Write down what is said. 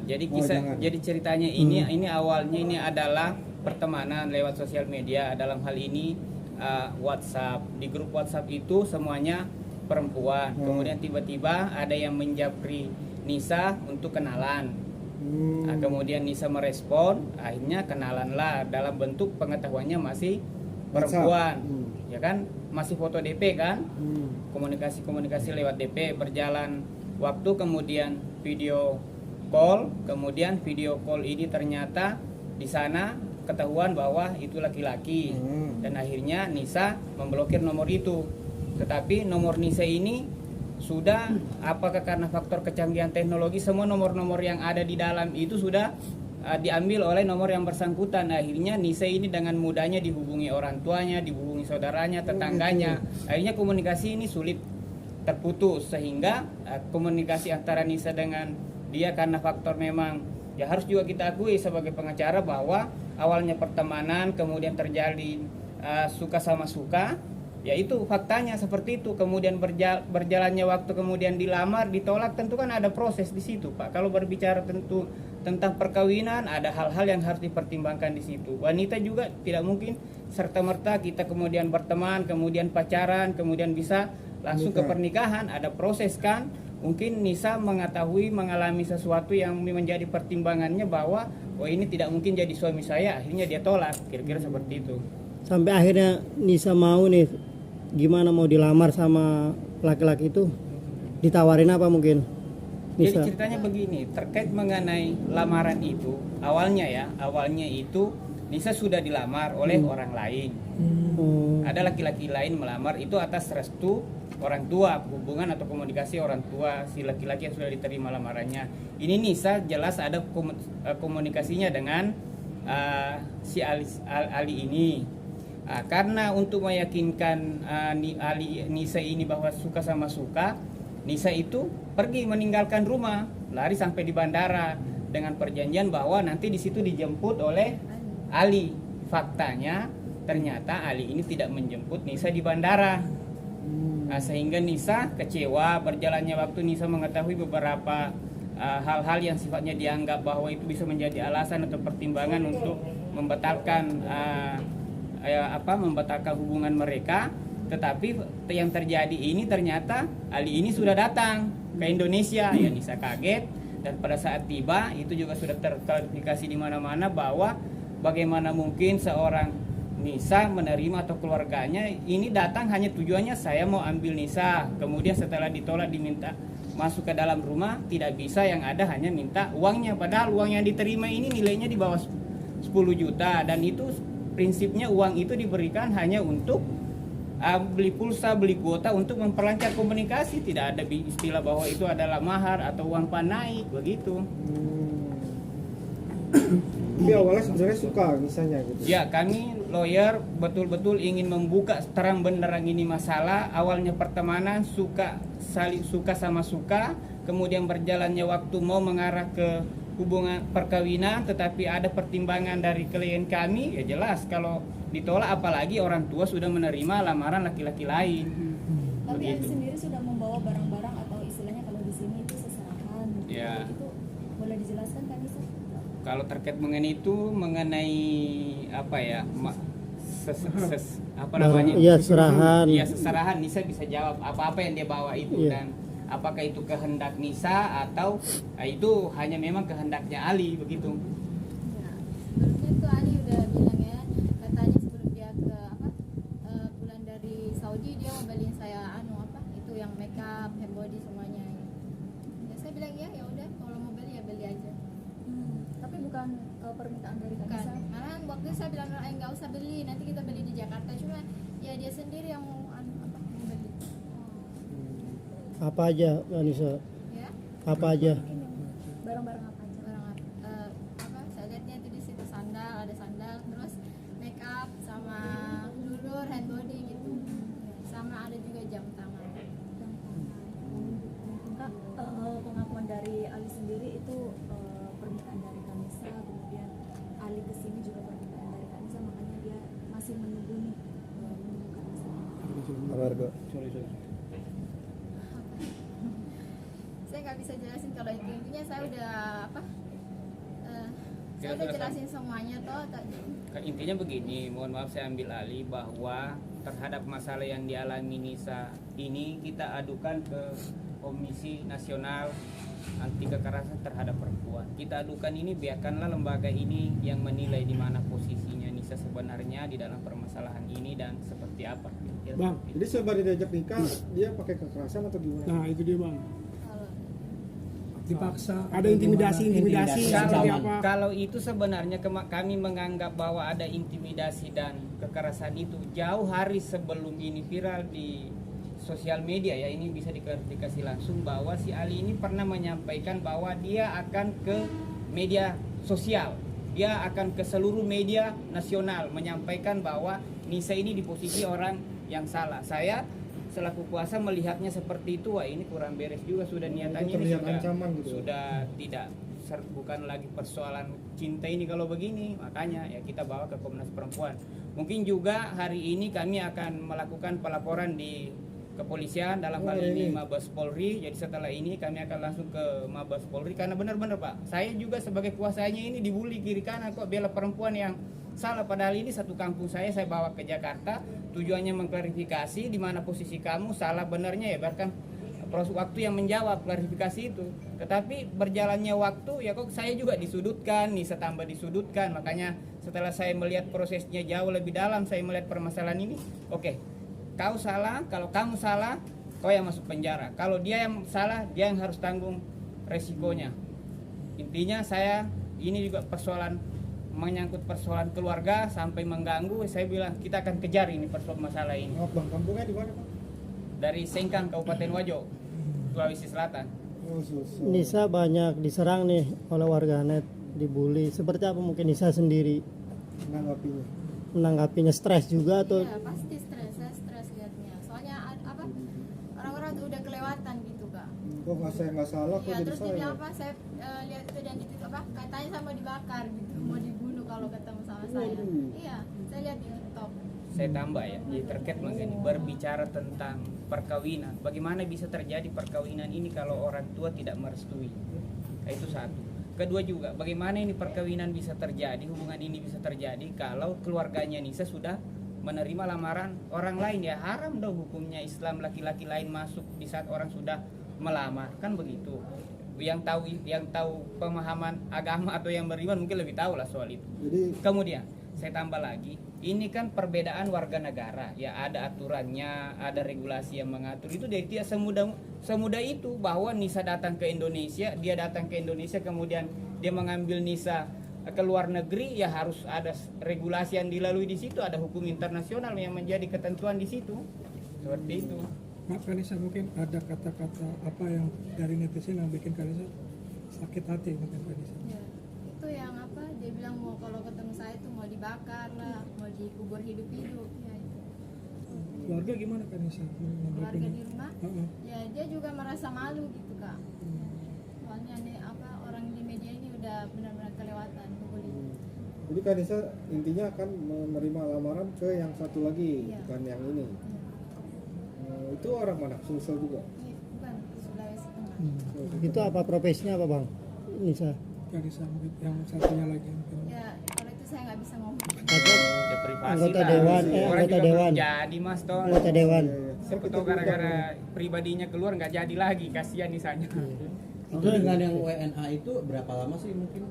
Jadi jadi ceritanya ini awalnya ini adalah pertemanan lewat sosial media. Dalam hal ini WhatsApp. Di grup WhatsApp itu semuanya perempuan. Kemudian tiba-tiba ada yang menjapri Nisa untuk kenalan. Kemudian Nisa merespon, akhirnya kenalanlah dalam bentuk pengetahuannya masih perempuan. Ya kan? Masih foto DP kan? Komunikasi lewat DP, berjalan waktu, kemudian video call, kemudian video call ini ternyata di sana ketahuan bahwa itu laki-laki, dan akhirnya Nisa memblokir nomor itu. Tetapi nomor Nisa ini sudah, apakah karena faktor kecanggihan teknologi, semua nomor-nomor yang ada di dalam itu sudah diambil oleh nomor yang bersangkutan. Akhirnya Nisa ini dengan mudahnya dihubungi orang tuanya, dihubungi saudaranya, tetangganya. Akhirnya komunikasi ini sulit terputus, sehingga komunikasi antara Nisa dengan dia, karena faktor memang ya harus juga kita akui sebagai pengacara bahwa awalnya pertemanan, kemudian terjadi suka sama suka, ya itu faktanya seperti itu. Kemudian berjalannya waktu, kemudian dilamar, ditolak, tentu kan ada proses di situ, Pak. Kalau berbicara tentu tentang perkawinan, ada hal-hal yang harus dipertimbangkan di situ. Wanita juga tidak mungkin serta-merta kita kemudian berteman, kemudian pacaran, kemudian bisa langsung ke pernikahan. Ada proses kan. Mungkin Nisa mengetahui, mengalami sesuatu yang menjadi pertimbangannya bahwa oh ini tidak mungkin jadi suami saya, akhirnya dia tolak, kira-kira seperti itu. Sampai akhirnya Nisa mau nih, gimana mau dilamar sama laki-laki itu? Ditawarin apa mungkin? Nisa. Jadi ceritanya begini, terkait mengenai lamaran itu, awalnya itu Nisa sudah dilamar oleh orang lain. Ada laki-laki lain melamar, itu atas restu orang tua, hubungan atau komunikasi orang tua si laki-laki yang sudah diterima lamarannya. Ini Nisa jelas ada komunikasinya dengan si Ali ini. Karena untuk meyakinkan Nisa ini bahwa suka sama suka, Nisa itu pergi meninggalkan rumah, lari sampai di bandara dengan perjanjian bahwa nanti di situ dijemput oleh Ali. Faktanya ternyata Ali ini tidak menjemput Nisa di bandara. Sehingga Nisa kecewa. Berjalannya waktu Nisa mengetahui beberapa hal-hal yang sifatnya dianggap bahwa itu bisa menjadi alasan atau pertimbangan untuk membatalkan hubungan mereka. Tetapi yang terjadi ini ternyata Ali ini sudah datang ke Indonesia. Ya Nisa kaget, dan pada saat tiba itu juga sudah terklarifikasi di mana-mana bahwa bagaimana mungkin seorang Nisa menerima atau keluarganya ini datang hanya tujuannya saya mau ambil Nisa, kemudian setelah ditolak diminta masuk ke dalam rumah, tidak bisa, yang ada hanya minta uangnya, padahal uang yang diterima ini nilainya di bawah 10 juta, dan itu prinsipnya uang itu diberikan hanya untuk beli pulsa, beli kuota untuk memperlancar komunikasi. Tidak ada istilah bahwa itu adalah mahar atau uang panai begitu. Tapi awalnya sebenarnya suka misalnya gitu. Ya, kami lawyer betul-betul ingin membuka terang benderang ini masalah. Awalnya pertemanan, saling suka sama suka, kemudian berjalannya waktu mau mengarah ke hubungan perkawinan, tetapi ada pertimbangan dari klien kami. Ya jelas kalau ditolak, apalagi orang tua sudah menerima lamaran laki-laki lain. Tapi Ali sendiri sudah membawa barang-barang atau istilahnya kalau di sini itu seserahan. Ya. Itu boleh dijelaskan kan Nisa? Kalau terkait mengenai apa ya, apa namanya? Iya, serahan. Iya, seserahan. Nisa bisa jawab apa-apa yang dia bawa itu, dan apakah itu kehendak Nisa atau itu hanya memang kehendaknya Ali begitu. Ya, sebelumnya tuh Ali udah bilang ya, katanya sebelum dia pulang dari Saudi dia mau beliin saya itu yang makeup, hair body semuanya. Ya saya bilang ya udah kalau mau beli ya beli aja. Tapi bukan permintaan dari Bukan, Nisa. malah waktu itu saya bilang nggak usah beli, nanti kita beli di Jakarta. Cuma ya dia sendiri yang mau beli. Apa aja, Nisa? Ya. Apa aja? Barang-barang apa aja? Saya lihatnya itu di situ ada sandal, terus make up sama lulur, hand body gitu, sama ada juga jam tangan. Kak, pengakuan dari Ali sendiri itu permintaan dari Kanisa, kemudian Ali kesini juga permintaan dari Kanisa, makanya dia masih menunggu nih Kanisa. Saya nggak bisa jelasin kalau itu, intinya saya udah Saya udah jelasin semuanya toh tadi. Intinya begini, mohon maaf saya ambil alih bahwa terhadap masalah yang dialami Nisa ini kita adukan ke Komisi Nasional Anti Kekerasan Terhadap Perempuan. Kita adukan ini, biarkanlah lembaga ini yang menilai di mana posisinya Nisa sebenarnya di dalam permasalahan ini dan seperti apa. Bang, Jadi sembari diajak nikah dia pakai kekerasan atau gimana? nah itu dia bang. Kalau Dipaksa, ada intimidasi seperti apa? Kalau itu sebenarnya kami menganggap bahwa ada intimidasi dan kekerasan itu jauh hari sebelum ini viral di sosial media ya. Ini bisa diklarifikasi langsung bahwa si Ali ini pernah menyampaikan bahwa dia akan ke media sosial, dia akan ke seluruh media nasional menyampaikan bahwa Nisa ini di posisi orang yang salah. Saya selaku kuasa melihatnya seperti itu, wah ini kurang beres juga, sudah niatannya Itu ini terlihat ancaman gitu. sudah tidak bukan lagi persoalan cinta ini kalau begini, makanya ya kita bawa ke Komnas Perempuan. Mungkin juga hari ini kami akan melakukan pelaporan di kepolisian, dalam hal ini Mabes Polri. Jadi setelah ini kami akan langsung ke Mabes Polri karena benar-benar Pak, saya juga sebagai kuasanya ini dibully kiri kanan kok, bela perempuan yang salah, padahal ini satu kampung saya bawa ke Jakarta tujuannya mengklarifikasi di mana posisi kamu salah benarnya ya, bahkan proses waktu yang menjawab klarifikasi itu. Tetapi berjalannya waktu ya kok saya juga disudutkan, Nisa tambah disudutkan. Makanya setelah saya melihat prosesnya jauh lebih dalam, saya melihat permasalahan ini, oke, kau salah, kalau kamu salah kau yang masuk penjara, kalau dia yang salah dia yang harus tanggung resikonya. Intinya saya ini juga persoalan menyangkut persoalan keluarga sampai mengganggu, saya bilang kita akan kejar ini persoalan masalah ini. Maaf bang, kampungnya di mana Pak? Dari Sengkang, Kabupaten Wajo, Sulawesi Selatan. Oh, susah. Nisa banyak diserang nih oleh warganet, dibully. Seperti apa mungkin Nisa sendiri Menanggapinya. menanggapinya, stres juga atau ya pasti stres, saya stres liatnya. Soalnya orang-orang tuh udah kelewatan gitu kak. Kok saya nggak salah kok Ya jadi terus dia saya? bilang apa? Saya lihat itu dan itu katanya sama dibakar gitu, mau dibunuh kalau ketemu sama saya. Iya, saya lihat di TikTok. Saya tambah ya, jadi terkait mengenai berbicara tentang perkawinan. Bagaimana bisa terjadi perkawinan ini kalau orang tua tidak merestui? Nah, itu satu. Kedua juga, bagaimana ini perkawinan bisa terjadi, hubungan ini bisa terjadi kalau keluarganya Nisa sudah menerima lamaran orang lain, ya haram dong hukumnya Islam laki-laki lain masuk di saat orang sudah melamar, kan begitu. Yang tahu pemahaman agama atau yang beriman mungkin lebih tahu lah soal itu. Jadi Kemudian saya tambah lagi, ini kan perbedaan warga negara, ya ada aturannya, ada regulasi yang mengatur itu. Dari tidak semudah itu bahwa Nisa datang ke Indonesia, dia datang ke Indonesia kemudian dia mengambil Nisa ke luar negeri, ya harus ada regulasi yang dilalui di situ, ada hukum internasional yang menjadi ketentuan di situ, seperti itu. Mak Kanisa, mungkin ada kata-kata apa yang dari netizen yang bikin Kanisa sakit hati mungkin Kanisa? Ya, itu yang apa? Dia bilang mau kalau ketemu saya itu mau dibakar lah, mau dikubur hidup-hidup. Ya itu. Keluarga gimana Kanisa? Keluarga di rumah, Heeh. ya dia juga merasa malu gitu kak. Soalnya nih orang di media ini udah benar-benar kelewatan bullying. Jadi Kanisa intinya akan menerima lamaran ke yang satu lagi, Iya. bukan yang ini. Itu orang mana? Sulsel juga. Bukan Sulawesi Tengah. itu apa profesinya apa bang Nisa? Kanisa mungkin yang satunya lagi mungkin. Ya kalau itu saya nggak bisa ngomong. Atau Ya privasi Anggota lah. dewan, Orang anggota juga dewan. belum jadi mas toh. anggota dewan? Siapa tahu gara-gara pribadinya keluar nggak jadi lagi, kasihan Nisanya. Itu dengan yang WNA itu berapa lama sih mungkin